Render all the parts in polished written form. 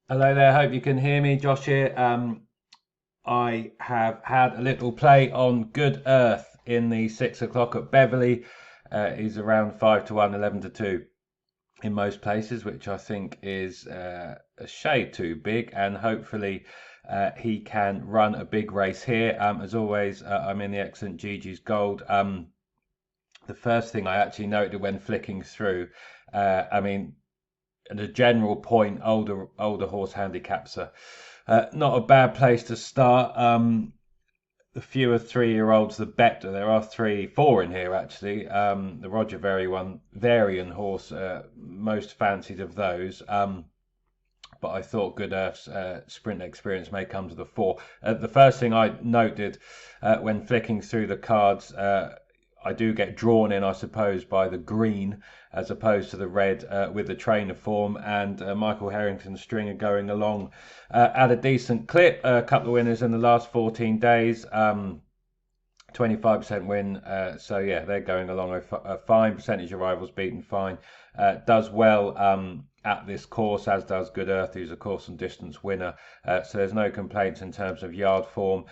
Hello there, hope you can hear me. Josh here. I have had a little play on Good Earth in the 6 o'clock at Beverley. He's around 5 to 1, 11 to 2 in most places, which I think is a shade too big. And hopefully, he can run a big race here. As always, I'm in the excellent Gigi's Gold. The first thing I actually noted when flicking through, I mean, at a general point, older horse handicaps are not a bad place to start. The fewer 3-year-olds, the better. There are 4 in here actually. The Roger Varian horse, most fancied of those. But I thought Good Earth's sprint experience may come to the fore. The first thing I noted when flicking through the cards, I do get drawn in, I suppose, by the green as opposed to the red with the trainer form. And Michael Harrington's stringer going along at a decent clip. A couple of winners in the last 14 days. 25% win. So yeah, they're going along a fine percentage of rivals beaten fine. Does well at this course, as does Good Earth, who's a course and distance winner. So there's no complaints in terms of yard form.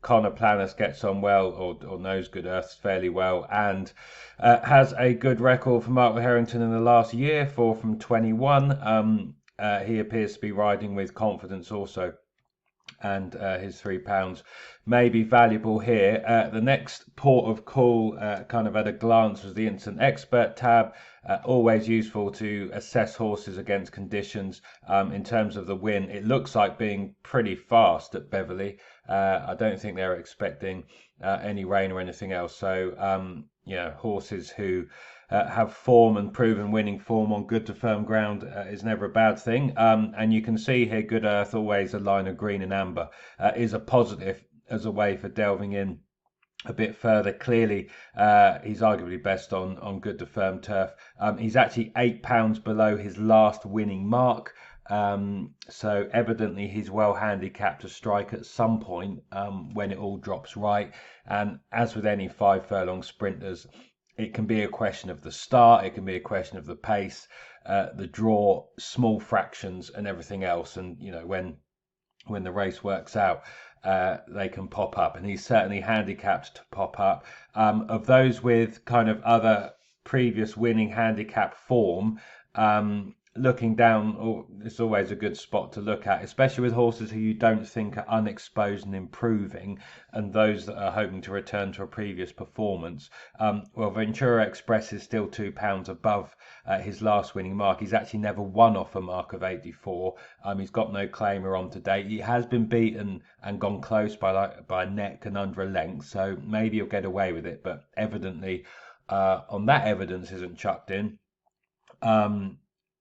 Connor Planis gets on well, or knows Good Earth fairly well, and has a good record for Michael Harrington in the last year, 4 from 21. He appears to be riding with confidence also, and his £3 may be valuable here. The next port of call, kind of at a glance, was the Instant Expert tab. Always useful to assess horses against conditions. In terms of the win, it looks like being pretty fast at Beverley. I don't think they're expecting any rain or anything else. So, horses who have form and proven winning form on good to firm ground is never a bad thing. And you can see here, Good Earth, always a line of green and amber, is a positive as a way for delving in a bit further. Clearly, he's arguably best on good to firm turf. He's actually £8 below his last winning mark. So evidently he's well handicapped to strike at some point when it all drops right. And as with any 5 furlong sprinters, it can be a question of the start, it can be a question of the pace, the draw, small fractions, and everything else. And when the race works out, they can pop up, and he's certainly handicapped to pop up. Of those with kind of other previous winning handicap form, looking down, it's always a good spot to look at, especially with horses who you don't think are unexposed and improving, and those that are hoping to return to a previous performance. Well, Ventura Express is still £2 above his last winning mark. He's actually never won off a mark of 84. He's got no claimer on to date. He has been beaten and gone close by a neck and under a length, so maybe he'll get away with it. But evidently, on that evidence isn't chucked in.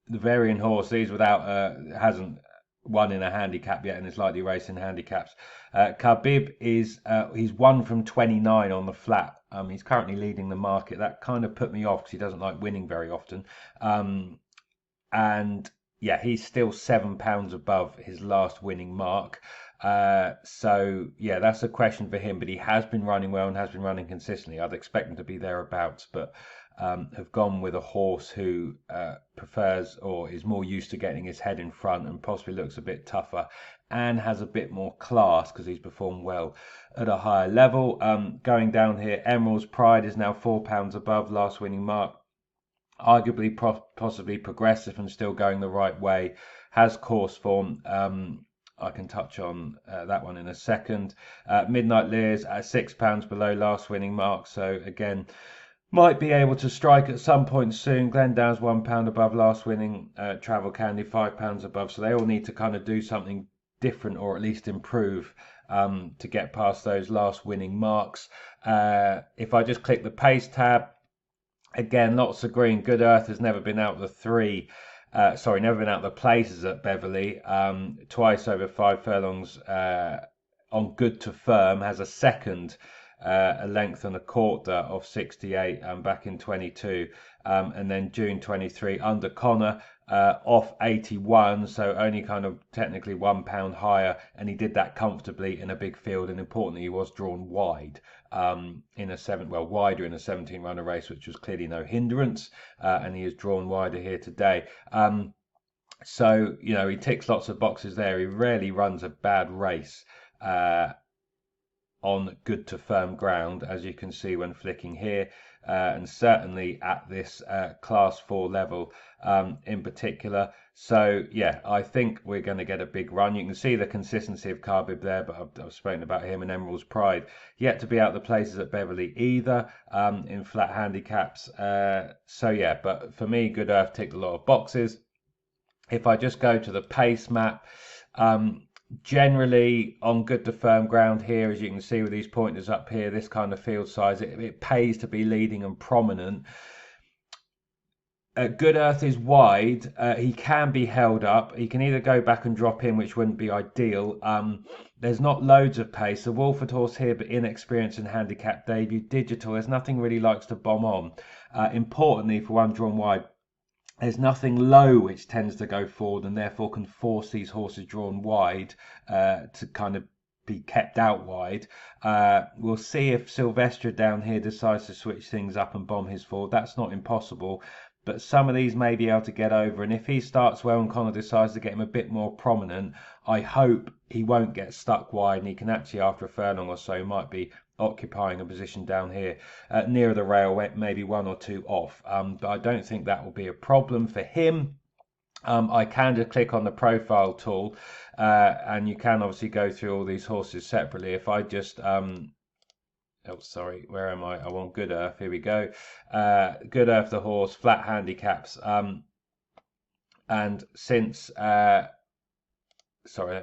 The Varian horse, hasn't won in a handicap yet and is likely racing handicaps. Khabib he's 1 from 29 on the flat. He's currently leading the market. That kind of put me off because he doesn't like winning very often. And yeah, he's still £7 above his last winning mark. So yeah, that's a question for him, but he has been running well and has been running consistently. I'd expect him to be thereabouts, but have gone with a horse who prefers or is more used to getting his head in front and possibly looks a bit tougher and has a bit more class because he's performed well at a higher level. Going down here, Emerald's Pride is now £4 above last winning mark. Arguably possibly progressive and still going the right way, has course form. I can touch on that one in a second. Midnight Lears at £6 below last winning mark, so again might be able to strike at some point soon. Glendown's £1 above last winning. Travel Candy £5 above, so they all need to kind of do something different or at least improve to get past those last winning marks. If I just click the pace tab, again, lots of green. Good Earth has never been out the never been out the places at Beverley. Twice over 5 furlongs on good to firm, has a second, a length and a quarter of 68 back in 22. And then June 23 under Connor, off 81, so only kind of technically £1 higher, and he did that comfortably in a big field, and importantly he was drawn wide wider in a 17 runner race, which was clearly no hindrance, and he is drawn wider here today. So, you know, he ticks lots of boxes there. He rarely runs a bad race on good to firm ground, as you can see when flicking here, and certainly at this class 4 level in particular. So yeah, I think we're going to get a big run. You can see the consistency of Khabib there, but I've spoken about him and Emerald's Pride. Yet to be out the places at Beverley either in flat handicaps. So yeah, but for me, Good Earth ticked a lot of boxes. If I just go to the pace map, generally on good to firm ground here, as you can see with these pointers up here, this kind of field size, it pays to be leading and prominent. Good Earth is wide. He can be held up. He can either go back and drop in, which wouldn't be ideal. There's not loads of pace. The Wolford horse here, but inexperienced and handicap debut. Digital. There's nothing really likes to bomb on. Importantly, for one drawn wide, there's nothing low which tends to go forward and therefore can force these horses drawn wide to kind of be kept out wide. We'll see if Sylvestre down here decides to switch things up and bomb his forward. That's not impossible, but some of these may be able to get over. And if he starts well and Connor decides to get him a bit more prominent, I hope he won't get stuck wide and he can actually, after a furlong or so, might be occupying a position down here nearer the rail, maybe one or two off. But I don't think that will be a problem for him. I can just click on the profile tool and you can obviously go through all these horses separately. If I just oh, sorry, where am I? I want Good Earth. Here we go. Good Earth, the horse, flat handicaps. And since sorry,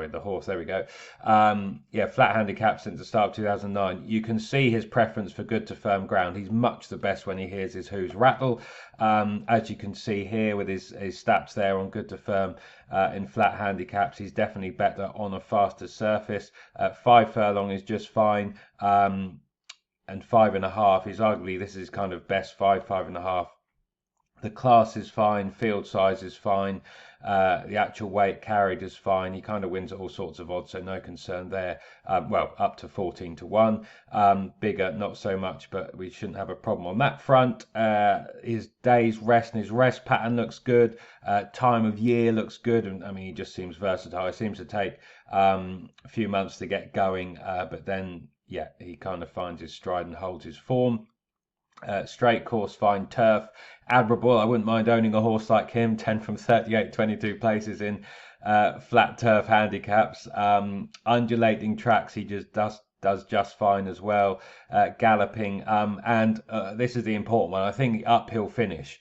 the horse, there we go. Yeah, flat handicap since the start of 2009. You can see his preference for good to firm ground. He's much the best when he hears his hooves rattle. As you can see here with his stats there on good to firm in flat handicaps, he's definitely better on a faster surface. 5 furlong is just fine. And 5.5 is arguably, this is kind of best 5.5. The class is fine, field size is fine, the actual weight carried is fine. He kind of wins at all sorts of odds, so no concern there. Well, up to 14 to 1. Bigger, not so much, but we shouldn't have a problem on that front. His day's rest and his rest pattern looks good. Time of year looks good. And I mean, he just seems versatile. It seems to take a few months to get going, but then, yeah, he kind of finds his stride and holds his form. Straight course, fine. Turf, admirable. I wouldn't mind owning a horse like him. 10 from 38, 22 places in flat turf handicaps. Undulating tracks, he just does just fine as well. Galloping, and this is the important one. I think the uphill finish.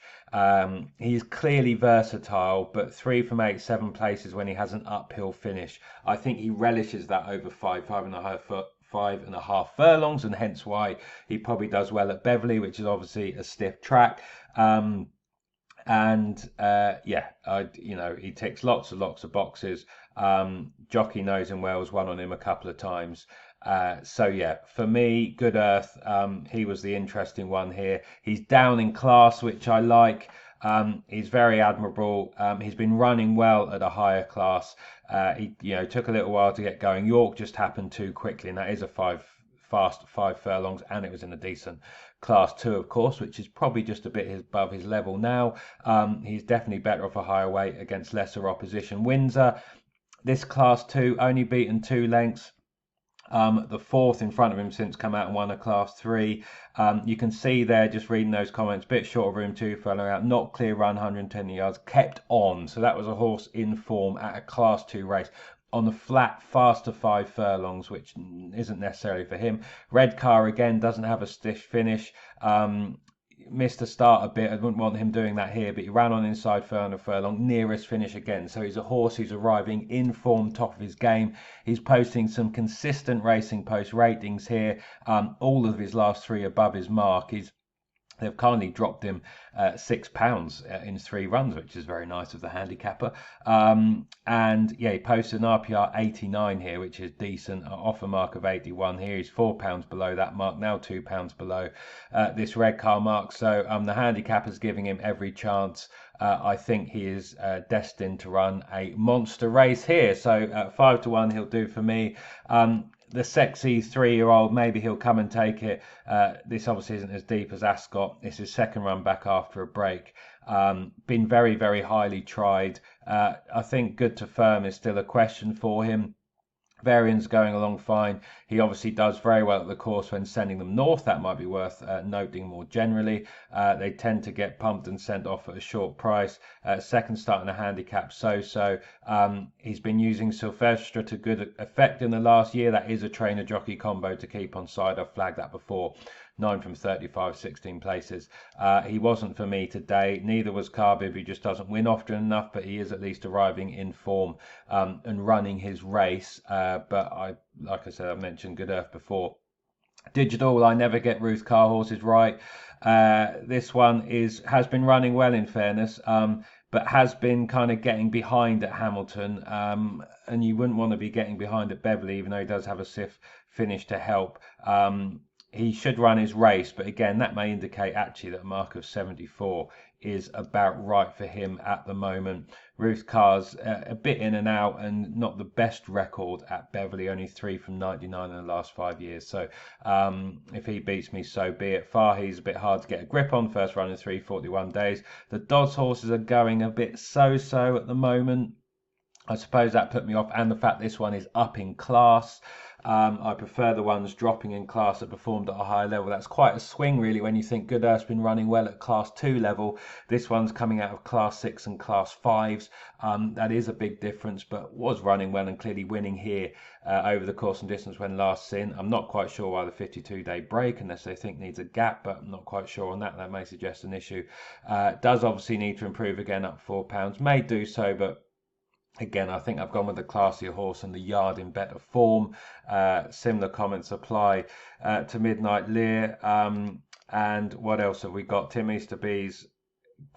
He's clearly versatile, but 3 from 8, 7 places when he has an uphill finish. I think he relishes that over 5.5 furlongs, and hence why he probably does well at Beverley, which is obviously a stiff track. He ticks lots of boxes. Jockey knows him well, has won on him a couple of times. So yeah, for me, Good Earth, he was the interesting one here. He's down in class, which I like. He's very admirable. He's been running well at a higher class. He took a little while to get going. York just happened too quickly, and that is a 5 furlongs, and it was in a decent class 2, of course, which is probably just a bit above his level now. He's definitely better off a higher weight against lesser opposition. Windsor, this class 2, only beaten 2 lengths. The 4th in front of him since come out and won a class 3. You can see there, just reading those comments, bit short of room 2 furlong out, not clear run, 110 yards, kept on. So that was a horse in form at a class 2 race on the flat, faster 5 furlongs, which isn't necessarily for him. Red Car again doesn't have a stiff finish. Missed the start a bit. I wouldn't want him doing that here, but he ran on inside furlong, nearest finish again. So he's a horse who's arriving in form, top of his game. He's posting some consistent Racing Post ratings here. All of his last 3 above his mark. They've kindly dropped him £6 in 3 runs, which is very nice of the handicapper. And yeah, he posted an RPR 89 here, which is decent. Off a mark of 81 here. He's £4 below that mark, now £2 below this Red Car mark. So the handicapper's giving him every chance. I think he is destined to run a monster race here. So 5 to 1 he'll do for me. the sexy 3-year-old, maybe he'll come and take it. This obviously isn't as deep as Ascot. It's his second run back after a break. Been very, very highly tried. I think good to firm is still a question for him. Varian's going along fine. He obviously does very well at the course when sending them north. That might be worth noting more generally. They tend to get pumped and sent off at a short price. Second start in a handicap so-so. He's been using Silvestre to good effect in the last year. That is a trainer-jockey combo to keep on side. I've flagged that before. 9 from 35, 16 places. He wasn't for me today. Neither was Karbib. He just doesn't win often enough, but he is at least arriving in form and running his race. But like I said, I mentioned Good Earth before. Digital, I never get Ruth Car horses right. This one has been running well, in fairness, but has been kind of getting behind at Hamilton. And you wouldn't want to be getting behind at Beverley, even though he does have a SIF finish to help. He should run his race, but again, that may indicate actually that a mark of 74 is about right for him at the moment. Ruth Carr's a bit in and out and not the best record at Beverley, only 3 from 99 in the last 5 years. So if he beats me, so be it. Fahi's a bit hard to get a grip on, first run in 341 days. The Dodds horses are going a bit so-so at the moment. I suppose that put me off, and the fact this one is up in class. I prefer the ones dropping in class that performed at a higher level. That's quite a swing, really, when you think Good Earth's been running well at class 2 level. This one's coming out of class 6 and class 5s. That is a big difference, but was running well and clearly winning here over the course and distance when last seen. I'm not quite sure why the 52-day break, unless they think needs a gap, but I'm not quite sure on that. That may suggest an issue. Does obviously need to improve again, up £4. May do so, but again, I think I've gone with the classier horse and the yard in better form. Similar comments apply to Midnight Lear. And what else have we got? Tim Easterby's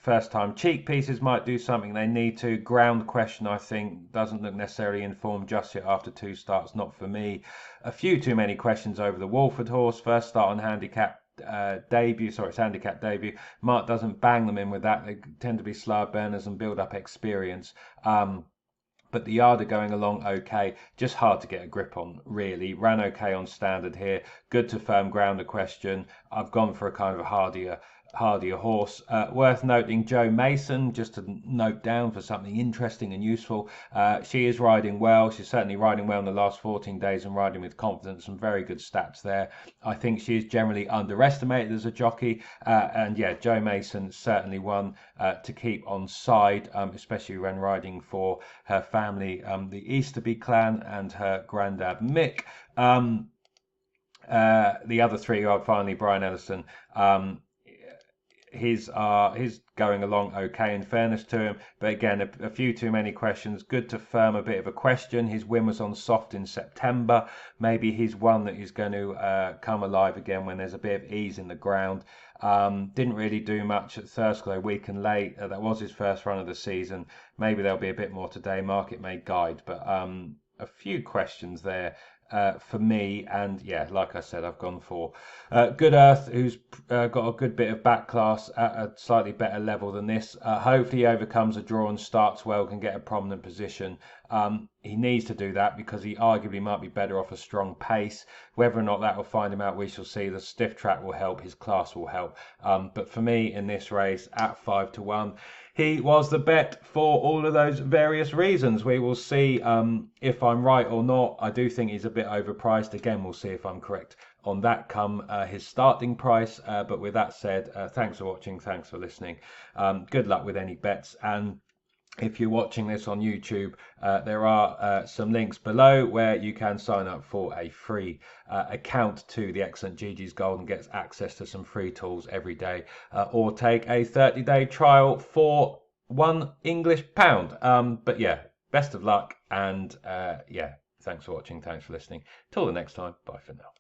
first time cheek pieces might do something. They need to. Ground question, I think, doesn't look necessarily informed just yet after 2 starts. Not for me. A few too many questions over the Walford horse. First start on handicap debut. Sorry, it's handicap debut. Mark doesn't bang them in with that. They tend to be slow burners and build up experience. But the yard are going along okay, just hard to get a grip on, really. Ran okay on standard here, good to firm ground a question. I've gone for a kind of a hardier horse. Worth noting, Jo Mason, just to note down for something interesting and useful. She is riding well. She's certainly riding well in the last 14 days and riding with confidence. Some very good stats there. I think she is generally underestimated as a jockey. And yeah, Jo Mason certainly one to keep on side, especially when riding for her family, the Easterby clan and her granddad Mick. The other 3-year-old, finally, Brian Ellison. He's going along okay, in fairness to him, but again, a few too many questions. Good to firm a bit of a question. His win was on soft in September. Maybe he's one that is going to come alive again when there's a bit of ease in the ground. Didn't really do much at Thirsk, though, weak and late. That was his first run of the season. Maybe there'll be a bit more today. Market may guide, but a few questions there for me. And yeah, like I said, I've gone for Good Earth, who's got a good bit of back class at a slightly better level than this. Hopefully he overcomes a draw and starts well, can get a prominent position. He needs to do that because he arguably might be better off a strong pace. Whether or not that will find him out, we shall see. The stiff track will help, his class will help. But for me in this race at 5-1, he was the bet for all of those various reasons. We will see if I'm right or not. I do think he's a bit overpriced. Again, we'll see if I'm correct on that come his starting price. But with that said, thanks for watching. Thanks for listening. Good luck with any bets. And if you're watching this on YouTube, there are some links below where you can sign up for a free account to the excellent Gigi's Gold and get access to some free tools every day, or take a 30-day trial for £1. But yeah, best of luck, and yeah, thanks for watching, thanks for listening. Till the next time, bye for now.